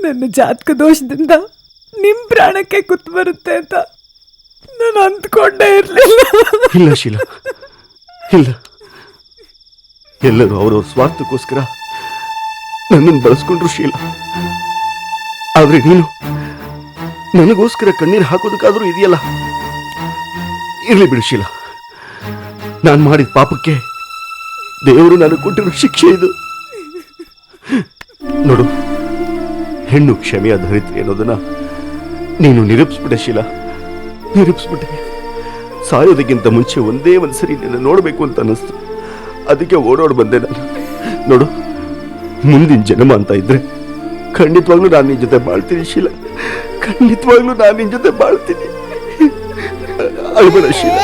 ನನ್ನ ಜಾತಕ ದೋಷದಿಂದ ನಿಮ್ ಪ್ರಾಣಕ್ಕೆ ಕುತ್ತು ಬರುತ್ತೆ ಅಂತ ನಾನು ಅಂದ್ಕೊಂಡೇ ಇರಲಿಲ್ಲ. ಇಲ್ಲ ಶೀಲಾ, ಇಲ್ಲ. ಎಲ್ಲರೂ ಅವರವ್ರ ಸ್ವಾರ್ಥಕ್ಕೋಸ್ಕರ ನನ್ನನ್ನು ಬಳಸ್ಕೊಂಡ್ರು ಶೀಲಾ. ಆದ್ರೆ ನೀನು ನನಗೋಸ್ಕರ ಕಣ್ಣೀರು ಹಾಕೋದಕ್ಕಾದ್ರೂ ಇದೆಯಲ್ಲ. ಇರ್ಲಿ ಬಿಡು ಶೀಲಾ, ನಾನು ಮಾಡಿದ ಪಾಪಕ್ಕೆ ದೇವರು ನನಗೆ ಕೊಟ್ಟಿರೋ ಶಿಕ್ಷೆ ಇದು. ನೋಡು, ಹೆಣ್ಣು ಕ್ಷಮೆಯ ಧರಿತ್ರಿ ಅನ್ನೋದನ್ನ ನೀನು ನಿರೂಪಿಸ್ಬಿಟ್ಟೆ ಶೀಲಾ, ನಿರೂಪಿಸ್ಬಿಟ್ಟೆ. ಸಾಯೋದಕ್ಕಿಂತ ಮುಂಚೆ ಒಂದೇ ಒಂದ್ಸರಿ ನಿನ್ನ ನೋಡ್ಬೇಕು ಅಂತ ಅನ್ನಿಸ್ತು, ಅದಕ್ಕೆ ಓಡೋಡ್ ಬಂದೆ ನಾನು. ನೋಡು, ಮುಂದಿನ ಜನ್ಮ ಅಂತ ಇದ್ರೆ ಖಂಡಿತವಾಗ್ಲೂ ನಾನು ನಿನ್ ಜೊತೆ ಬಾಳ್ತೀನಿ ಶೀಲಾ, ಖಂಡಿತವಾಗ್ಲೂ ನಾನು ನಿನ್ ಜೊತೆ ಬಾಳ್ತೀನಿ. ಅಳ್ಬೇಡ ಶೀಲಾ.